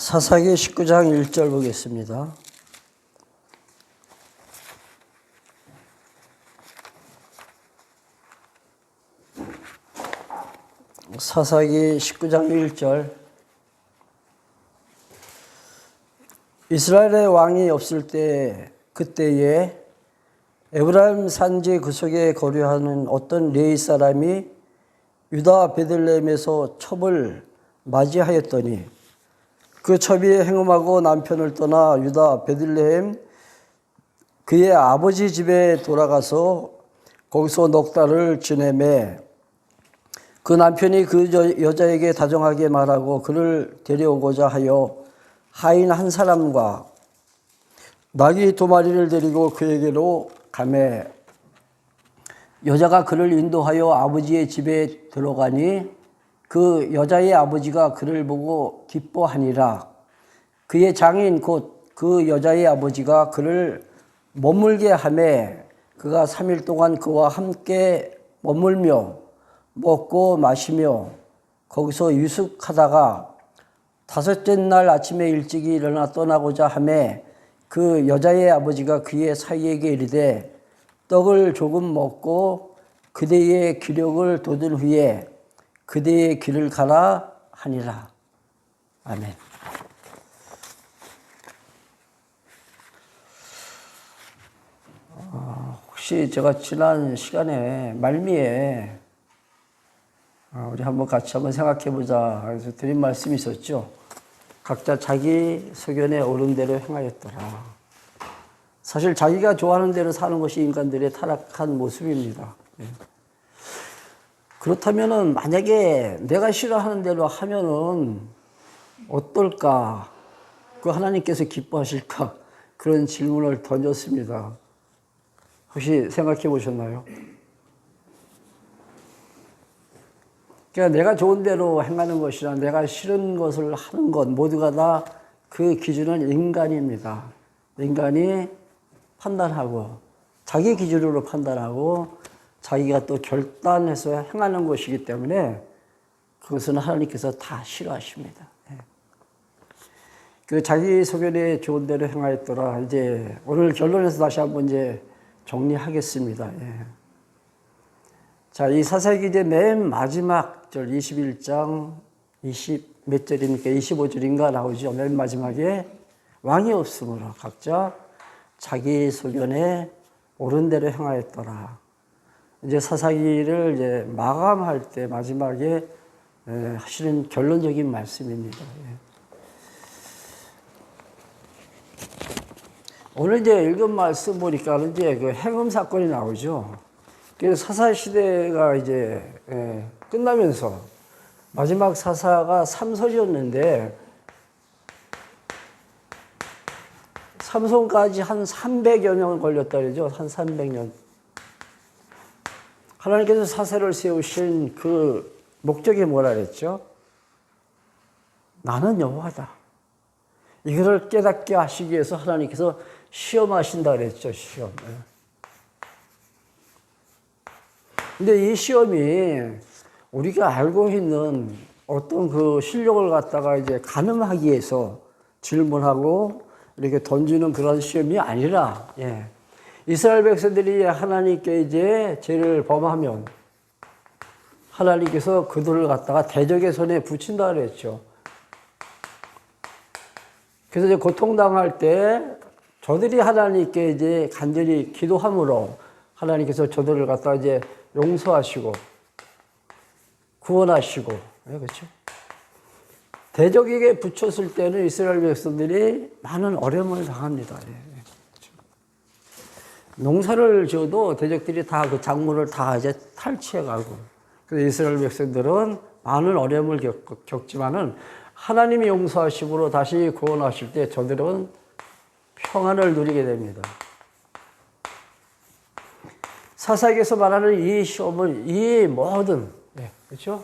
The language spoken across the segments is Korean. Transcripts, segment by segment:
사사기 19장 1절 보겠습니다. 사사기 19장 1절. 이스라엘의 왕이 없을 때 그때에 에브라임 산지 그 속에 거류하는 어떤 레위 사람이 유다 베들레헴에서 첩을 맞이하였더니 그 첩이 행음하고 남편을 떠나 유다 베들레헴 그의 아버지 집에 돌아가서 거기서 넉 달을 지내매 그 남편이 그 여자에게 다정하게 말하고 그를 데려오고자 하여 하인 한 사람과 나귀 2마리를 데리고 그에게로 가매 여자가 그를 인도하여 아버지의 집에 들어가니 그 여자의 아버지가 그를 보고 기뻐하니라. 그의 장인 곧 그 여자의 아버지가 그를 머물게 하매 그가 3일 동안 그와 함께 머물며 먹고 마시며 거기서 유숙하다가 5째 날 아침에 일찍이 일어나 떠나고자 하매 그 여자의 아버지가 그의 사위에게 이르되 떡을 조금 먹고 그대의 기력을 돋은 후에 그대의 길을 가라 하니라. 아멘. 혹시 제가 지난 시간에 말미에 우리 같이 한번 생각해 보자 해서 드린 말씀이 있었죠. 각자 자기 소견에 옳은 대로 행하였더라. 사실 자기가 좋아하는 대로 사는 것이 인간들의 타락한 모습입니다. 그렇다면은 만약에 내가 싫어하는 대로 하면은 어떨까? 그 하나님께서 기뻐하실까? 그런 질문을 던졌습니다. 혹시 생각해 보셨나요? 그러니까 내가 좋은 대로 행하는 것이나 내가 싫은 것을 하는 것 모두가 다 그 기준은 인간입니다. 인간이 판단하고 자기 기준으로 판단하고 자기가 또 결단해서 행하는 것이기 때문에 그것은 하나님께서 다 싫어하십니다. 그 자기 소견에 좋은 대로 행하였더라. 이제 오늘 결론에서 다시 한번 이제 정리하겠습니다. 자, 이 사사기 이제 맨 마지막 절 21장 20 몇 절입니까? 25절인가 나오죠. 맨 마지막에 왕이 없으므로 각자 자기 소견에 옳은 대로 행하였더라. 이제 사사기를 이제 마감할 때 마지막에 하시는 결론적인 말씀입니다. 오늘 이제 읽은 말씀 보니까 이제 그 행음 사건이 나오죠. 그래서 사사 시대가 이제 끝나면서 마지막 사사가 삼손이었는데 삼손까지 한 300여 년 걸렸다 그러죠. 한 300년. 하나님께서 사사를 세우신 그 목적이 뭐라 그랬죠? 나는 여호와다. 이거를 깨닫게 하시기 위해서 하나님께서 시험하신다 그랬죠. 시험. 근데 이 시험이 우리가 알고 있는 어떤 그 실력을 갖다가 이제 가늠하기 위해서 질문하고 이렇게 던지는 그런 시험이 아니라, 이스라엘 백성들이 하나님께 이제 죄를 범하면 하나님께서 그들을 갖다가 대적의 손에 붙인다 그랬죠. 그래서 이제 고통당할 때 저들이 하나님께 이제 간절히 기도함으로 하나님께서 저들을 갖다가 이제 용서하시고 구원하시고, 그렇죠? 대적에게 붙였을 때는 이스라엘 백성들이 많은 어려움을 당합니다. 그렇죠? 농사를 지어도 대적들이 다 그 작물을 다 이제 탈취해가고, 그래서 이스라엘 백성들은 많은 어려움을 겪지만은 하나님이 용서하심으로 다시 구원하실 때 저들은 평안을 누리게 됩니다. 사사기에서 말하는 이 시험은 이 모든, 그렇죠?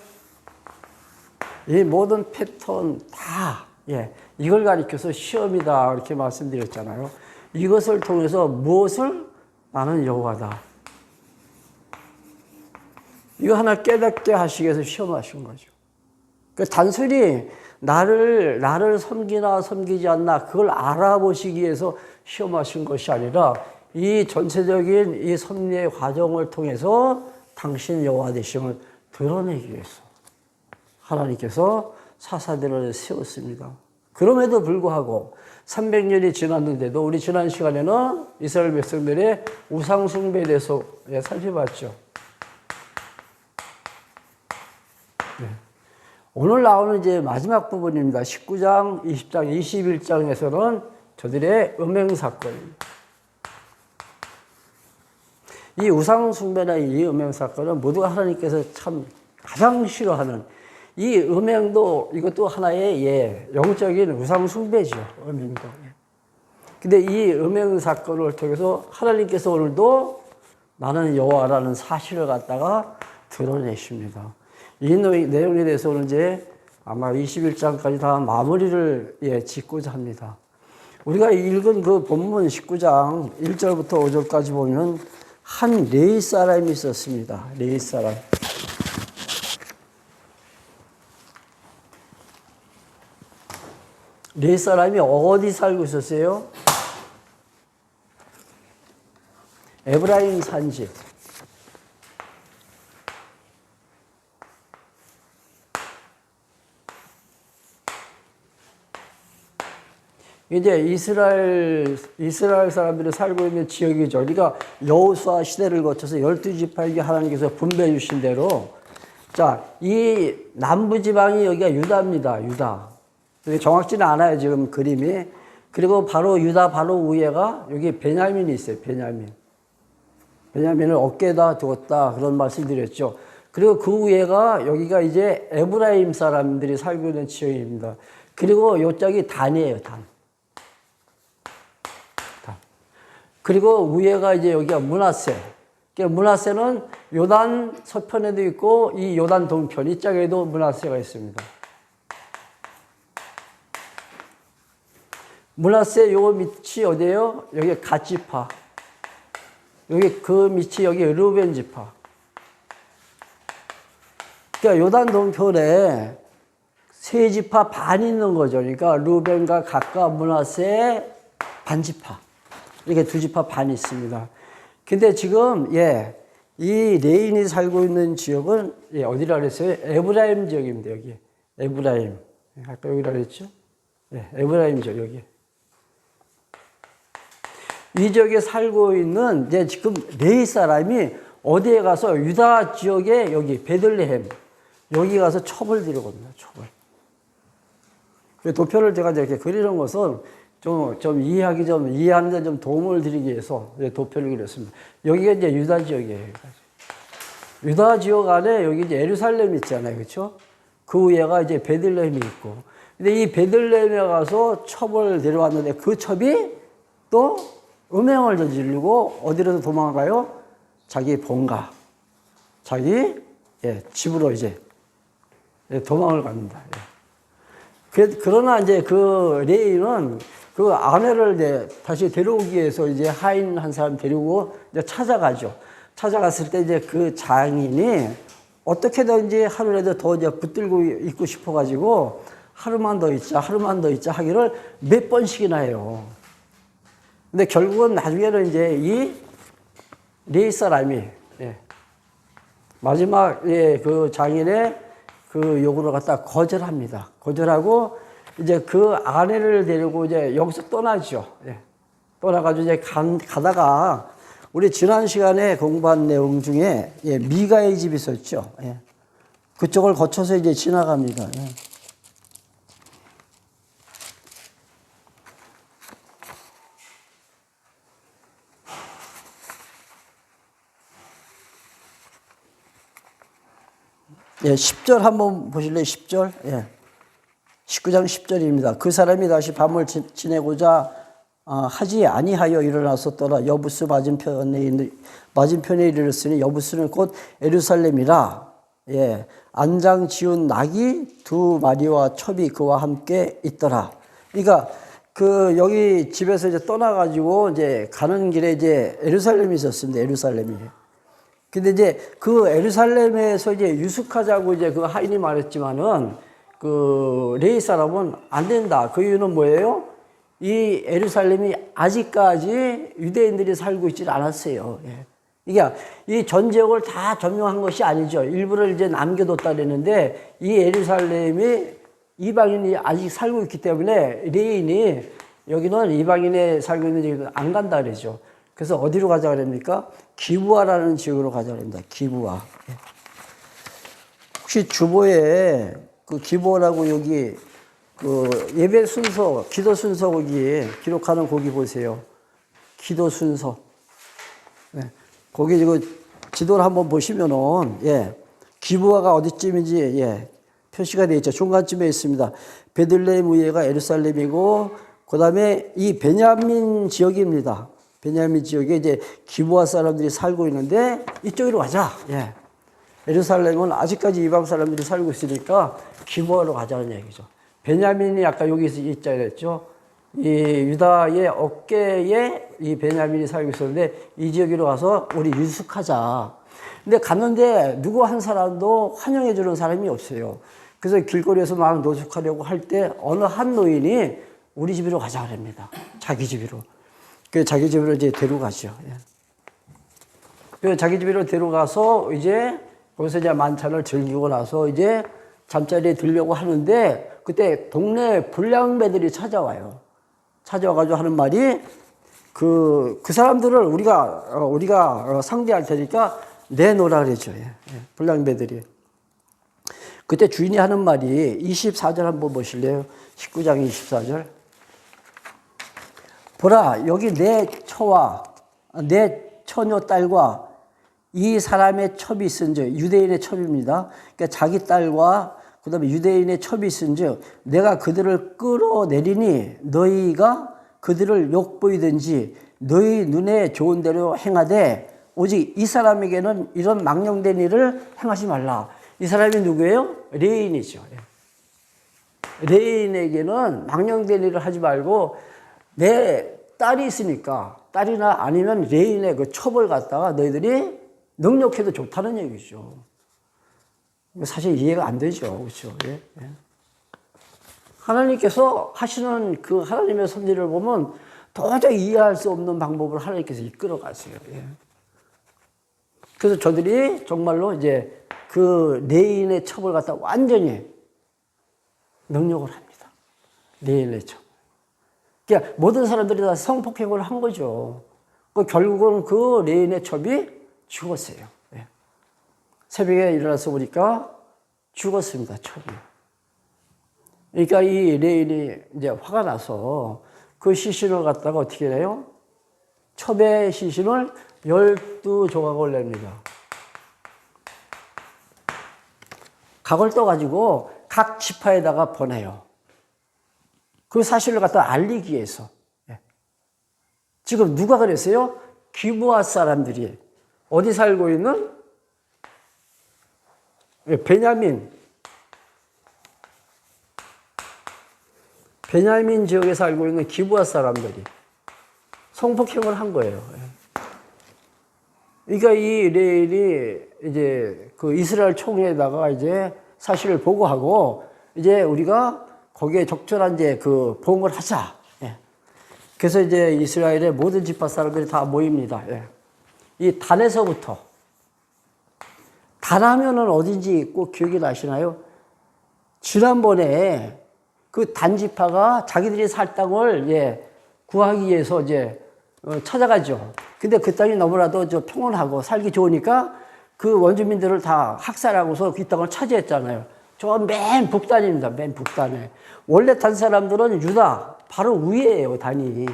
이 모든 패턴 다, 이걸 가리켜서 시험이다 이렇게 말씀드렸잖아요. 이것을 통해서 무엇을? 나는 여호와다. 이거 하나 깨닫게 하시기 위해서 시험하신 거죠. 그 단순히 나를 섬기나 섬기지 않나 그걸 알아보시기 위해서 시험하신 것이 아니라 이 전체적인 이 섭리의 과정을 통해서 당신 여호와 되심을 드러내기 위해서 하나님께서 사사들을 세웠습니다. 그럼에도 불구하고 300년이 지났는데도 우리 지난 시간에는 이스라엘 백성들의 우상 숭배에 대해서 살펴봤죠. 네. 오늘 나오는 이제 마지막 부분입니다. 19장, 20장, 21장에서는 저들의 음행 사건입니다. 이 우상 숭배나 이 음행 사건은 모두가 하나님께서 참 가장 싫어하는 이 음행도 이것도 하나의 영적인 우상 숭배죠. 음행도. 근데 이 음행 사건을 통해서 하나님께서 오늘도 나는 여호와라는 사실을 갖다가 드러내십니다. 이 내용에 대해서 오늘 이제 아마 21장까지 다 마무리를 짓고자 합니다. 우리가 읽은 그 본문 19장 1절부터 5절까지 보면 한 레위 사람이 있었습니다. 레위 사람. 레위 사람이 어디 살고 있었어요? 에브라임 산지. 이제 이스라엘 사람들이 살고 있는 지역이죠. 그러니까 여호수아 시대를 거쳐서 12지파에게 하나님께서 분배해 주신 대로 자, 이 남부 지방이 여기가 유다입니다. 유다. 정확지는 않아요, 지금 그림이. 그리고 바로 유다 바로 위에가 여기 베냐민이 있어요. 베냐민을 어깨에다 두었다 그런 말씀 드렸죠. 그리고 그 위에가 여기가 이제 에브라임 사람들이 살고 있는 지역입니다. 그리고 이쪽이 단이에요, 단. 그리고 위에가 이제 여기가 므낫세. 그러니까 므낫세는 요단 서편에도 있고 이 요단 동편 이쪽에도 므낫세가 있습니다. 므낫세 요 밑이 어디예요? 여기 갓지파. 여기 그 밑이 여기 르우벤 지파. 그러니까 요단 동편에 세 지파 반이 있는 거죠. 그러니까 르우벤과 갓과 므낫세 반지파. 이렇게 두 지파 반이 있습니다. 근데 지금, 이 레인이 살고 있는 지역은, 어디라 그랬어요? 에브라임 지역입니다, 여기. 에브라임. 아까 여기라 그랬죠? 에브라임 지역, 여기. 이 지역에 살고 있는, 지금 레이 사람이 어디에 가서 유다 지역에 여기, 베들레헴. 여기 가서 첩을 들고 옵니다, 첩을. 도표를 제가 이렇게 그리는 것은 이해하는 데 좀 도움을 드리기 위해서 도표를 그렸습니다. 여기가 이제 유다 지역이에요. 유다 지역 안에 여기 이제 예루살렘 있잖아요. 그렇죠? 그 위에가 이제 베들레헴이 있고. 근데 이 베들레헴에 가서 첩을 데려왔는데 그 첩이 또 음행을 저지르고 어디로 도망가요? 자기 본가. 자기 집으로 이제 도망을 갑니다. 그러나 이제 그 레이는 그 아내를 다시 데려오기 위해서 이제 하인 한 사람 데리고 이제 찾아가죠. 찾아갔을 때 이제 그 장인이 어떻게든지 하루라도 더 이제 붙들고 있고 싶어가지고 하루만 더 있자 하기를 몇 번씩이나 해요. 근데 결국은 나중에는 이제 이 레이 사람이 마지막 그 장인의 그 요구를 갖다 거절합니다. 거절하고 이제 그 아내를 데리고 이제 여기서 떠나죠. 떠나가지고 이제 가다가 우리 지난 시간에 공부한 내용 중에 미가의 집이 있었죠. 그쪽을 거쳐서 이제 지나갑니다. 예, 10절 한번 보실래요? 10절. 19장 10절입니다. 그 사람이 다시 밤을 지내고자 하지 아니하여 일어나서 떠나 여부스 맞은편에 이르렀으니 여부스는 곧 예루살렘이라. 안장 지운 낙이 두 마리와 첩이 그와 함께 있더라. 그러니까 그 여기 집에서 이제 떠나가지고 이제 가는 길에 이제 예루살렘이 있었습니다. 예루살렘이. 근데 이제 그 예루살렘에서 이제 유숙하자고 이제 그 하인이 말했지만은 그 레위 사람은 안 된다. 그 이유는 뭐예요? 이 예루살렘이 아직까지 유대인들이 살고 있지 않았어요. 예. 이게 이 전 지역을 다 점령한 것이 아니죠. 일부를 이제 남겨뒀다 그랬는데 이 예루살렘이 이방인이 아직 살고 있기 때문에 레인이 여기는 이방인이 살고 있는 지역은 안 간다 그러죠. 그래서 어디로 가자 그럽니까? 기브아라는 지역으로 가자 그럽니다. 기브아. 혹시 주보에 그 기브아라고 여기 그 예배 순서, 기도 순서 거기 기록하는 거기 보세요. 기도 순서. 네. 거기 이거 지도를 한번 보시면은 예. 기브아가 어디쯤인지 예. 표시가 되어 있죠. 중간쯤에 있습니다. 베들레헴 위에가 예루살렘이고 그다음에 이 베냐민 지역입니다. 베냐민 지역에 이제 기브아 사람들이 살고 있는데 이쪽으로 가자. 예. 예루살렘은 아직까지 이방 사람들이 살고 있으니까 기브아로 가자는 얘기죠. 베냐민이 아까 여기 있자 그랬죠. 이 유다의 어깨에 이 베냐민이 살고 있었는데 이 지역으로 가서 우리 유숙하자. 근데 갔는데 누구 한 사람도 환영해 주는 사람이 없어요. 그래서 길거리에서 막 노숙하려고 할 때 어느 한 노인이 우리 집으로 가자 그럽니다. 자기 집으로. 그 자기 집으로 이제 데려가죠. 그 자기 집으로 데려가서 이제 거기서 이제 만찬을 즐기고 나서 이제 잠자리에 들려고 하는데 그때 동네 불량배들이 찾아와요. 찾아와가지고 하는 말이 그 사람들을 우리가 상대할 테니까 내놓으라 그랬죠. 불량배들이. 그때 주인이 하는 말이 24절 한번 보실래요? 19장 24절. 보라, 여기 내 처와 내 처녀 딸과 이 사람의 첩이 있은즉, 유대인의 첩입니다. 그러니까 자기 딸과 그 다음에 유대인의 첩이 있은즉 내가 그들을 끌어내리니 너희가 그들을 욕보이든지 너희 눈에 좋은 대로 행하되 오직 이 사람에게는 이런 망령된 일을 행하지 말라. 이 사람이 누구예요? 레인이죠. 레인에게는 망령된 일을 하지 말고 내 딸이 있으니까 딸이나 아니면 레인의 그 첩을 갖다가 너희들이 능력해도 좋다는 얘기죠. 사실 이해가 안 되죠. 그렇죠? 예? 예. 하나님께서 하시는 그 하나님의 섭리를 보면 도저히 이해할 수 없는 방법을 하나님께서 이끌어 가세요. 예. 그래서 저들이 정말로 이제 그 레인의 첩을 갖다 완전히 능력을 합니다. 레인의 첩. 그러니까 모든 사람들이 다 성폭행을 한 거죠. 결국은 그 레인의 첩이 죽었어요. 예. 새벽에 일어나서 보니까 죽었습니다, 첩이. 그러니까 이 레인이 이제 화가 나서 그 시신을 갖다가 어떻게 해요? 첩의 시신을 12조각을 냅니다. 각을 떠가지고 각 지파에다가 보내요. 그 사실을 갖다 알리기 위해서. 지금 누가 그랬어요? 기브아 사람들이 어디 살고 있는? 베냐민 지역에 살고 있는 기브아 사람들이 성폭행을 한 거예요. 그러니까 이 레인이 이제 그 이스라엘 총회에다가 이제 사실을 보고하고 이제 우리가 거기에 적절한 이제 그 보응을 하자. 그래서 이제 이스라엘의 모든 지파 사람들이 다 모입니다. 이 단에서부터. 단하면은 어딘지 꼭 기억이 나시나요? 지난번에 그 단지파가 자기들이 살 땅을 구하기 위해서 이제 찾아가죠. 근데 그 땅이 너무나도 평온하고 살기 좋으니까 그 원주민들을 다 학살하고서 그 땅을 차지했잖아요. 저 맨 북단입니다. 맨 북단에. 원래 단 사람들은 유다 바로 위에요, 단이.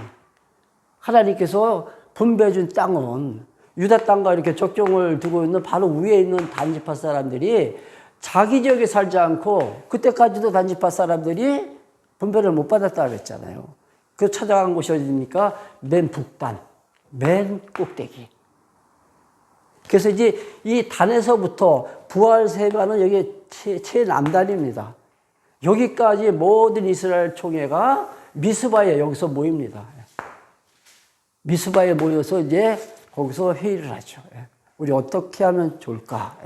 하나님께서 분배해준 땅은 유다 땅과 이렇게 적경을 두고 있는 바로 위에 있는 단지파 사람들이 자기 지역에 살지 않고 그때까지도 단지파 사람들이 분배를 못 받았다 그랬잖아요. 그래서 찾아간 곳이 어디입니까? 맨 북단, 맨 꼭대기. 그래서 이제 이 단에서부터 부활세바는 여기 최남단입니다. 여기까지 모든 이스라엘 총회가 미스바에 여기서 모입니다. 미스바에 모여서 이제 거기서 회의를 하죠. 우리 어떻게 하면 좋을까?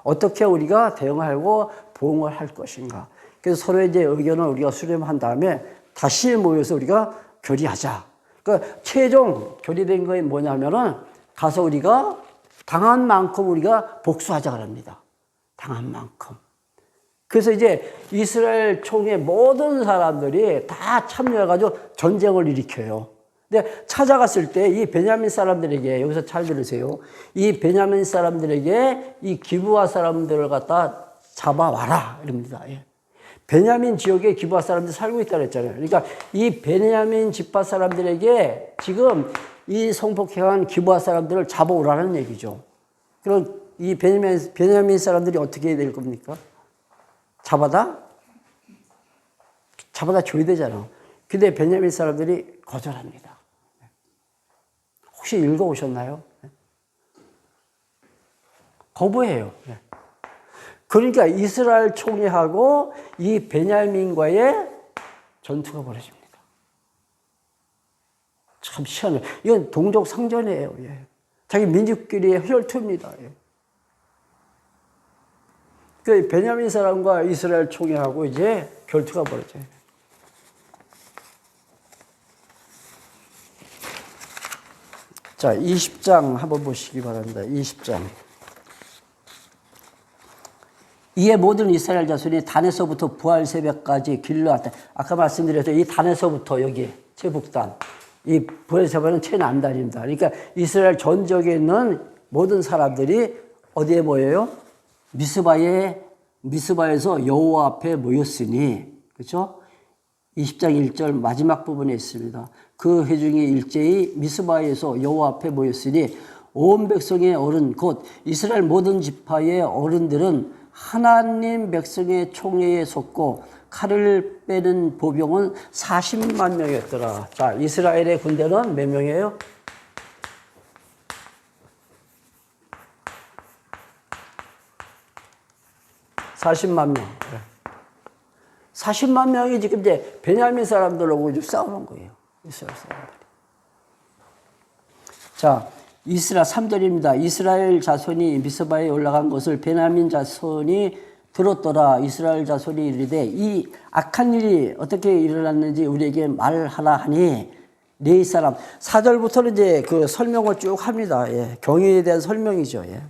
어떻게 우리가 대응하고 보응을 할 것인가? 그래서 서로의 이제 의견을 우리가 수렴한 다음에 다시 모여서 우리가 결의하자. 그러니까 최종 결의된 거에 뭐냐면은 가서 우리가 당한 만큼 우리가 복수하자 그럽니다. 당한 만큼. 그래서 이제 이스라엘 총의 모든 사람들이 다 참여해가지고 전쟁을 일으켜요. 근데 찾아갔을 때 이 베냐민 사람들에게, 여기서 잘 들으세요. 이 베냐민 사람들에게 이 기브아 사람들을 갖다 잡아와라. 이럽니다. 예. 베냐민 지역에 기브아 사람들이 살고 있다고 했잖아요. 그러니까 이 베냐민 지파 사람들에게 지금 이 성폭행한 기브아 사람들을 잡아오라는 얘기죠. 그럼 이 베냐민 사람들이 어떻게 해야 될 겁니까? 잡아다 줘야 되잖아. 근데 베냐민 사람들이 거절합니다. 혹시 읽어오셨나요? 거부해요. 그러니까 이스라엘 총리하고 이 베냐민과의 전투가 벌어집니다. 참 희한해요. 이건 동족 상전이에요. 자기 민족끼리의 혈투입니다. 그 베냐민 사람과 이스라엘 총리하고 이제 결투가 벌어져요. 자, 20장 한번 보시기 바랍니다. 20장. 이에 모든 이스라엘 자손이 단에서부터 부활 새벽까지 길르앗, 아까 말씀드렸죠. 이 단에서부터 여기 최북단, 이 부활 새벽은 최남단입니다. 그러니까 이스라엘 전적에 있는 모든 사람들이 어디에 모여요? 미스바에서 여호와 앞에 모였으니, 그렇죠? 20장 1절 마지막 부분에 있습니다. 그 회중이 일제히 미스바에서 여호와 앞에 모였으니 온 백성의 어른 곧 이스라엘 모든 지파의 어른들은 하나님 백성의 총회에 섰고 칼을 빼는 보병은 40만 명이었더라. 자, 이스라엘의 군대는 몇 명이에요? 40만 명. 40만 명이 지금 이제 베냐민 사람들하고 지금 싸우는 거예요. 이스라엘 사람들이. 자, 이스라 3절입니다. 이스라엘 자손이 미스바에 올라간 것을 베냐민 자손이 들었더라. 이스라엘 자손이 이르되 이 악한 일이 어떻게 일어났는지 우리에게 말하라 하니 네 사람. 4절부터는 이제 그 설명을 쭉 합니다. 예. 경위에 대한 설명이죠. 예.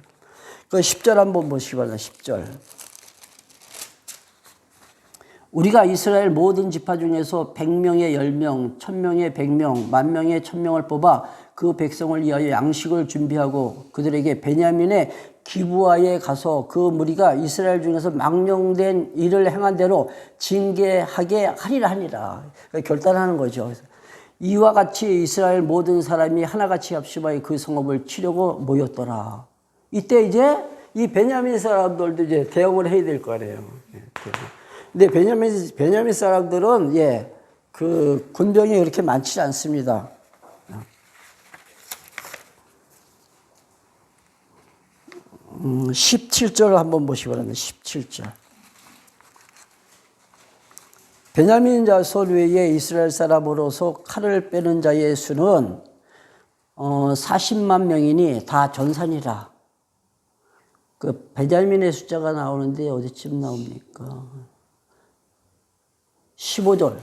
그 10절 한번 보시기 바랍니다. 10절. 우리가 이스라엘 모든 지파 중에서 100명에 10명, 1000명에 100명, 10,000명에 1000명을 뽑아 그 백성을 위하여 양식을 준비하고 그들에게 베냐민의 기브아에 가서 그 무리가 이스라엘 중에서 망령된 일을 행한 대로 징계하게 하리라 하니라. 결단하는 거죠. 이와 같이 이스라엘 모든 사람이 하나같이 합심하여 그 성읍을 치려고 모였더라. 이때 이제 이 베냐민 사람들도 이제 대응을 해야 될 거 아니에요. 근데 베냐민 사람들은 예, 그 군병이 그렇게 많지 않습니다. 17절 한번 보시기 바랍니다. 17절. 베냐민 자손 외에 이스라엘 사람으로서 칼을 빼는 자의 수는 40만 명이니 다 전산이라. 그 베냐민의 숫자가 나오는데 어디쯤 나옵니까? 15절.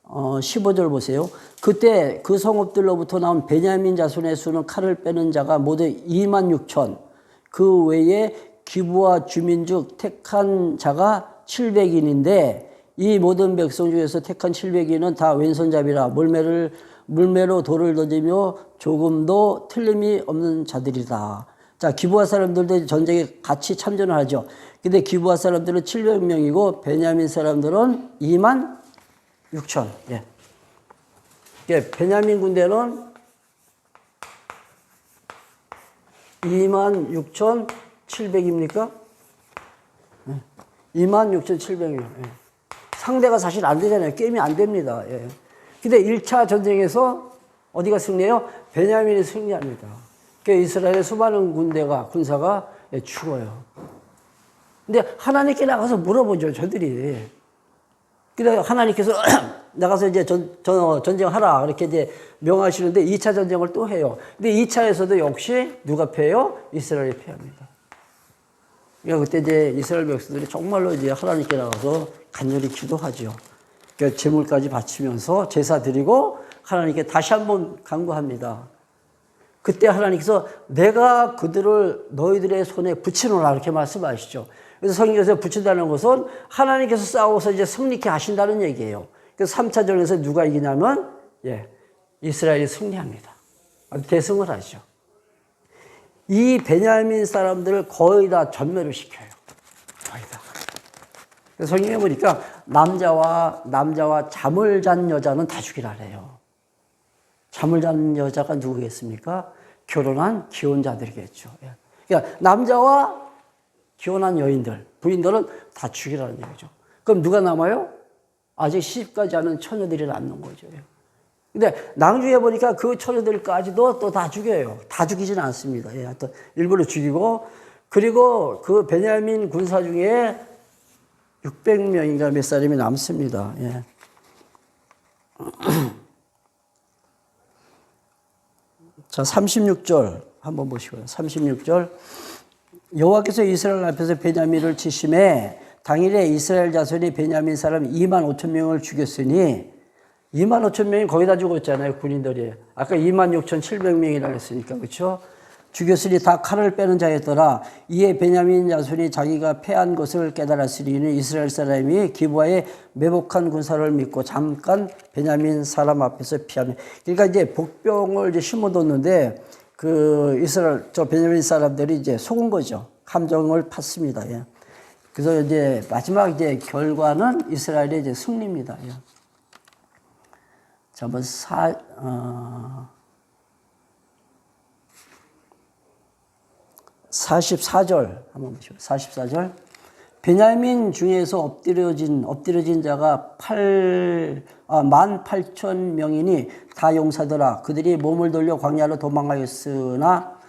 15절 보세요. 그때 그 성읍들로부터 나온 베냐민 자손의 수는 칼을 빼는 자가 모두 26,000. 그 외에 기브아 주민 중 택한 자가 700인인데 이 모든 백성 중에서 택한 700인은 다 왼손잡이라 물매로 돌을 던지며 조금도 틀림이 없는 자들이다. 자, 기브아 사람들도 전쟁에 같이 참전을 하죠. 근데 기브아 사람들은 700명이고 베냐민 사람들은 26,000. 예. 베냐민 군대는 26,700입니까? 26,700이에요. 예. 상대가 사실 안 되잖아요. 게임이 안 됩니다. 예. 근데 1차 전쟁에서 어디가 승리해요? 베냐민이 승리합니다. 그러니까 이스라엘의 수많은 군사가 죽어요. 근데 하나님께 나가서 물어보죠, 저들이. 그래 하나님께서 나가서 이제 전쟁하라 이렇게 이제 명하시는데 2차 전쟁을 또 해요. 근데 2차에서도 역시 누가 패요? 이스라엘이 패합니다. 그러니까 그때 이제 이스라엘 백성들이 정말로 이제 하나님께 나가서 간절히 기도하죠. 그러니까 제물까지 바치면서 제사 드리고 하나님께 다시 한번 간구합니다. 그때 하나님께서 내가 그들을 너희들의 손에 붙이노라 이렇게 말씀하시죠. 그래서 성경에서 붙인다는 것은 하나님께서 싸워서 이제 승리케 하신다는 얘기예요. 그래서 3차전에서 누가 이기냐면 이스라엘이 승리합니다. 대승을 하죠. 이 베냐민 사람들을 거의 다 전멸을 시켜요. 거의 다. 그래서 성경에 보니까 남자와 잠을 잔 여자는 다 죽이라래요. 잠을 잔 여자가 누구겠습니까? 결혼한 기혼자들이겠죠. 그러니까 남자와 기혼한 여인들, 부인들은 다 죽이라는 얘기죠. 그럼 누가 남아요? 아직 시집가지 않은 처녀들이 남는 거죠. 근데 나중에 보니까 그 처녀들까지도 또 다 죽여요. 다 죽이지는 않습니다. 하여튼 일부러 죽이고, 그리고 그 베냐민 군사 중에 600명인가 몇 사람이 남습니다. 자, 36절 한번 보시고요. 36절. 여호와께서 이스라엘 앞에서 베냐민을 치심에 당일에 이스라엘 자손이 베냐민 사람 2만 5천 명을 죽였으니 2만 5천 명이 거의 다 죽었잖아요. 군인들이. 아까 2만 6,700명이라고 했으니까. 그렇죠? 죽였으니 다 칼을 빼는 자였더라. 이에 베냐민 자손이 자기가 패한 것을 깨달았으니 이는 이스라엘 사람이 기브아에 매복한 군사를 믿고 잠깐 베냐민 사람 앞에서 피하며. 그러니까 이제 복병을 이제 심어뒀는데 그 이스라엘 저 베냐민 사람들이 이제 속은 거죠. 함정을 팠습니다. 그래서 이제 마지막 이제 결과는 이스라엘의 이제 승리입니다. 자, 한번 44절 한번 보시죠. 44절. 베냐민 중에서 엎드려진 자가 18,000명이니 다 용사더라. 그들이 몸을 돌려 광야로 도망하였으나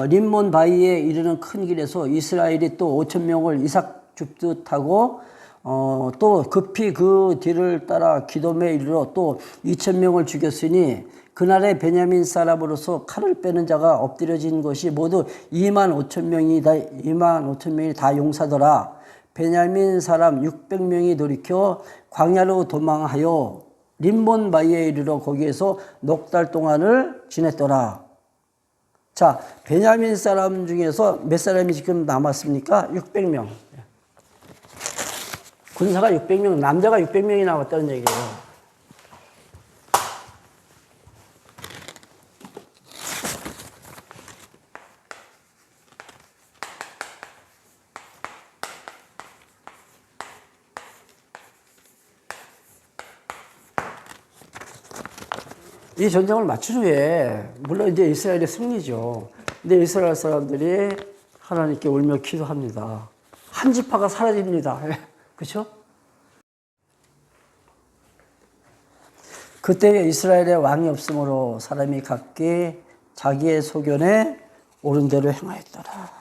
림몬 바위에 이르는 큰 길에서 이스라엘이 또 5,000명을 이삭 줍듯 하고 또 급히 그 뒤를 따라 기돔에 이르러 또 2,000명을 죽였으니 그날의 베냐민 사람으로서 칼을 빼는 자가 엎드려진 것이 모두 2만 5천 명이 다 용사더라. 베냐민 사람 600명이 돌이켜 광야로 도망하여 림몬 바위에 이르러 거기에서 넉 달 동안을 지냈더라. 자, 베냐민 사람 중에서 몇 사람이 지금 남았습니까? 600명. 군사가 600명, 남자가 600명이 남았다는 얘기예요. 이 전쟁을 마친 후에 물론 이제 이스라엘의 승리죠. 근데 이스라엘 사람들이 하나님께 울며 기도합니다. 한 지파가 사라집니다. 그렇죠? 그때 이스라엘에 왕이 없으므로 사람이 각기 자기의 소견에 옳은 대로 행하였더라.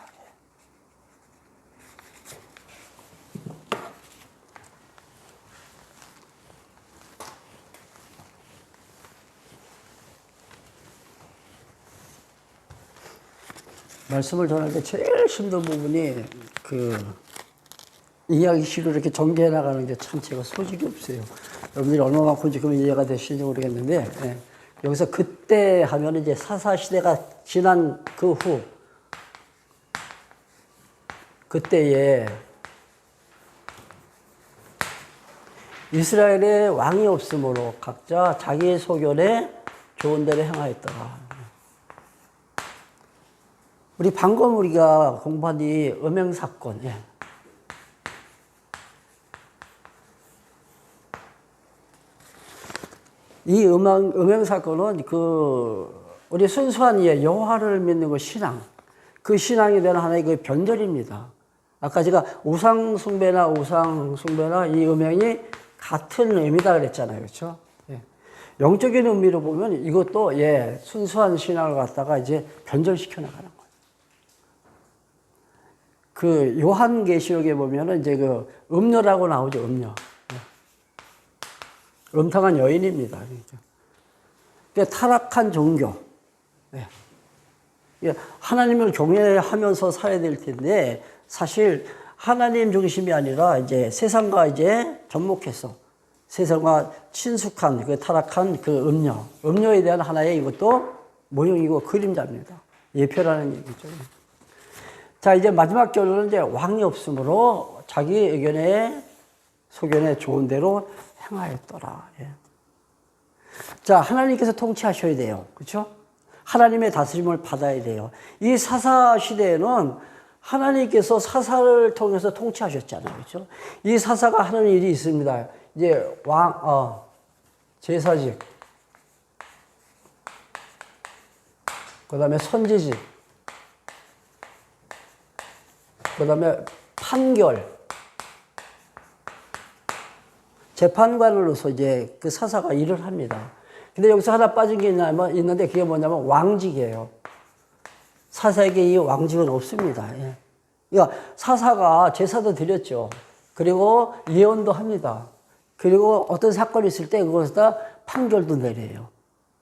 말씀을 전할 때 제일 힘든 부분이 그 이야기식으로 이렇게 전개해 나가는 게 참 제가 소질이 없어요. 여러분들이 얼마만큼 지금 이해가 되시는지 모르겠는데, 여기서 그때 하면 이제 사사시대가 지난 그 후, 그때에 이스라엘에 왕이 없으므로 각자 자기의 소견에 좋은 대로 행하였더라. 우리 방금 우리가 공부한 이 음행사건, 이 음행사건은 우리 순수한 여호와를 믿는 그 신앙, 그 신앙에 대한 하나의 그 변절입니다. 아까 제가 우상숭배나 이 음행이 같은 의미다 그랬잖아요. 그렇죠? 영적인 의미로 보면 이것도 순수한 신앙을 갖다가 이제 변절시켜 나가는 거예요. 그 요한계시록에 보면은 이제 그 음녀라고 나오죠. 음녀. 음탕한 여인입니다. 그러니까 타락한 종교. 하나님을 경외하면서 살아야 될 텐데 사실 하나님 중심이 아니라 이제 세상과 이제 접목해서 세상과 친숙한 그 타락한 그 음료에 대한 하나의 이것도 모형이고 그림자입니다. 예표라는 얘기죠. 자, 이제 마지막 결론은 이제 왕이 없으므로 자기 의견에 소견에 좋은 대로 행하였더라. 예. 자, 하나님께서 통치하셔야 돼요. 그렇죠? 하나님의 다스림을 받아야 돼요. 이 사사 시대에는 하나님께서 사사를 통해서 통치하셨잖아요. 그렇죠? 이 사사가 하는 일이 있습니다. 이제 제사직, 그 다음에 선지직, 그 다음에 판결, 재판관으로서 이제 그 사사가 일을 합니다. 근데 여기서 하나 빠진 게 있는데 그게 뭐냐면 왕직이에요. 사사에게 이 왕직은 없습니다. 예. 그러니까 사사가 제사도 드렸죠. 그리고 예언도 합니다. 그리고 어떤 사건이 있을 때 그것에다 판결도 내려요.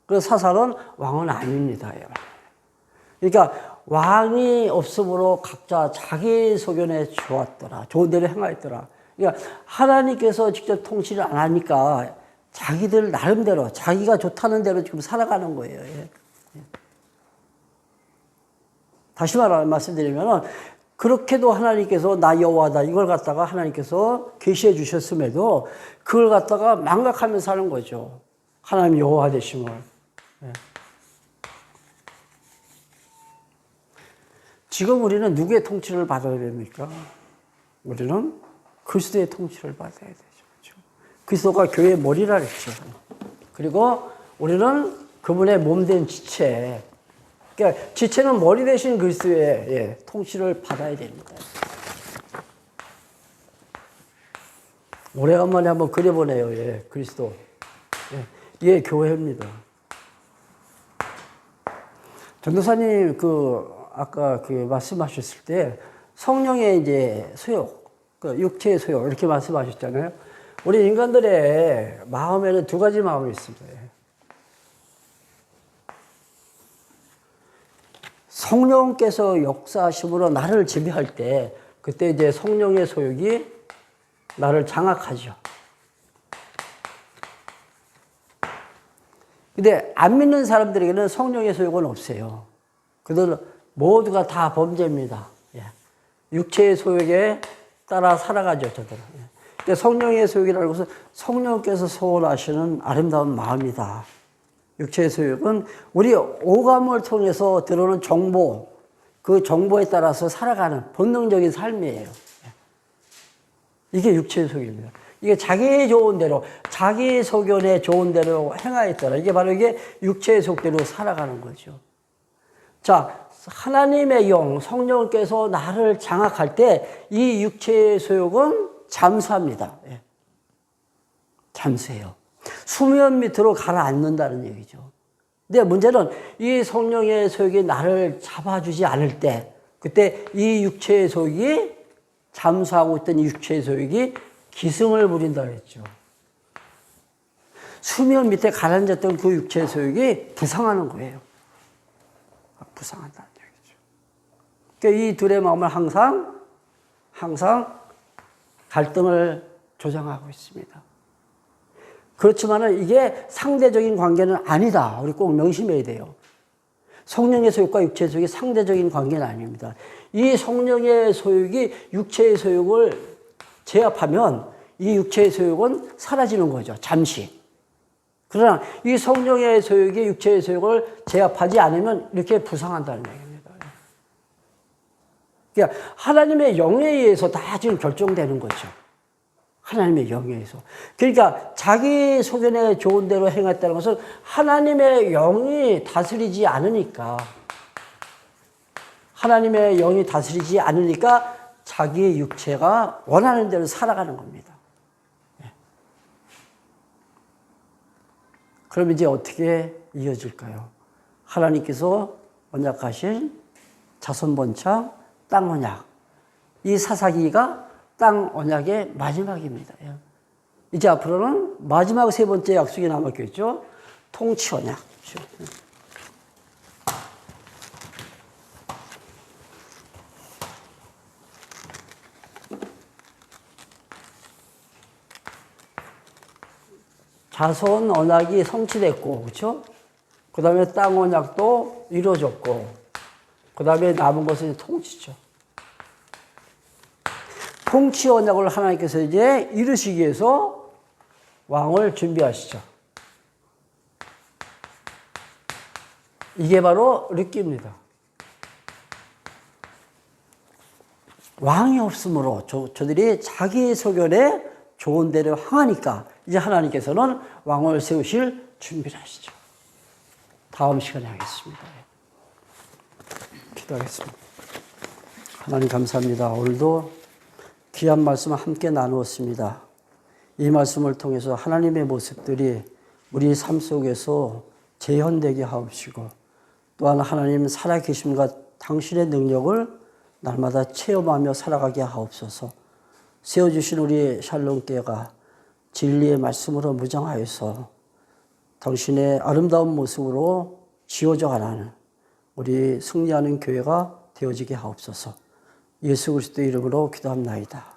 그래서 사사는 왕은 아닙니다. 그러니까 왕이 없으므로 각자 자기 소견에 좋았더라. 좋은 대로 행하였더라. 그러니까 하나님께서 직접 통치를 안 하니까 자기들 나름대로 자기가 좋다는 대로 지금 살아가는 거예요. 예. 다시 말씀드리면 그렇게도 하나님께서 나 여호와다 이걸 갖다가 하나님께서 계시해 주셨음에도 그걸 갖다가 망각하면서 사는 거죠. 하나님 여호와 되심을. 예. 지금 우리는 누구의 통치를 받아야 됩니까? 우리는 그리스도의 통치를 받아야 되죠. 그렇죠? 그리스도가 교회의 머리라 했죠. 그리고 우리는 그분의 몸된 지체, 그러니까 지체는 머리 대신 그리스도의 통치를 받아야 됩니다. 오래간만에 한번 그려보네요. 예, 그리스도. 예, 교회입니다. 전도사님 아까 말씀하셨을 때 성령의 이제 소욕, 육체의 소욕 이렇게 말씀하셨잖아요. 우리 인간들의 마음에는 두 가지 마음이 있습니다. 성령께서 역사하심으로 나를 지배할 때 그때 이제 성령의 소욕이 나를 장악하죠. 근데 안 믿는 사람들에게는 성령의 소욕은 없어요. 그들은 모두가 다 범죄입니다. 육체의 소욕에 따라 살아가죠, 저들은. 근데 성령의 소욕이라는 것은 성령께서 소원하시는 아름다운 마음이다. 육체의 소욕은 우리 오감을 통해서 들어오는 정보, 그 정보에 따라서 살아가는 본능적인 삶이에요. 이게 육체의 소욕입니다. 이게 자기 좋은 대로, 자기 소견에 좋은 대로 행하였더라. 이게 바로 이게 육체의 속대로 살아가는 거죠. 자, 하나님의 영, 성령께서 나를 장악할 때 이 육체의 소욕은 잠수합니다. 잠수해요. 수면 밑으로 가라앉는다는 얘기죠. 근데 문제는 이 성령의 소욕이 나를 잡아주지 않을 때, 그때 이 육체의 소욕이 잠수하고 있던 이 육체의 소욕이 기승을 부린다 그랬죠. 수면 밑에 가라앉았던 그 육체의 소욕이 부상하는 거예요. 부상한다는 얘기죠. 그러니까 이 둘의 마음을 항상 갈등을 조장하고 있습니다. 그렇지만은 이게 상대적인 관계는 아니다. 우리 꼭 명심해야 돼요. 성령의 소욕과 육체의 소욕이 상대적인 관계는 아닙니다. 이 성령의 소욕이 육체의 소욕을 제압하면 이 육체의 소욕은 사라지는 거죠. 잠시. 그러나 이 성령의 소욕이 육체의 소욕을 제압하지 않으면 이렇게 부상한다는 얘기입니다. 그러니까 하나님의 영에 의해서 다 지금 결정되는 거죠. 하나님의 영에 의해서. 그러니까 자기 소견에 좋은 대로 행했다는 것은 하나님의 영이 다스리지 않으니까, 하나님의 영이 다스리지 않으니까 자기의 육체가 원하는 대로 살아가는 겁니다. 그럼 이제 어떻게 이어질까요? 하나님께서 언약하신 자손 번창, 땅 언약. 이 사사기가 땅 언약의 마지막입니다. 이제 앞으로는 마지막 세 번째 약속이 남았겠죠? 통치 언약. 자손 언약이 성취됐고, 그렇죠? 그 다음에 땅 언약도 이루어졌고, 그 다음에 남은 것은 통치죠. 통치 언약을 하나님께서 이제 이루시기 위해서 왕을 준비하시죠. 이게 바로 르기입니다. 왕이 없으므로 저들이 자기 소견에 좋은 데를 향하니까 이제 하나님께서는 왕을 세우실 준비를 하시죠. 다음 시간에 하겠습니다. 기도하겠습니다. 하나님 감사합니다. 오늘도 귀한 말씀을 함께 나누었습니다. 이 말씀을 통해서 하나님의 모습들이 우리 삶 속에서 재현되게 하옵시고 또한 하나님 살아계심과 당신의 능력을 날마다 체험하며 살아가게 하옵소서. 세워주신 우리 샬롬교회가 진리의 말씀으로 무장하여서 당신의 아름다운 모습으로 지어져 가는 우리 승리하는 교회가 되어지게 하옵소서. 예수 그리스도의 이름으로 기도합나이다.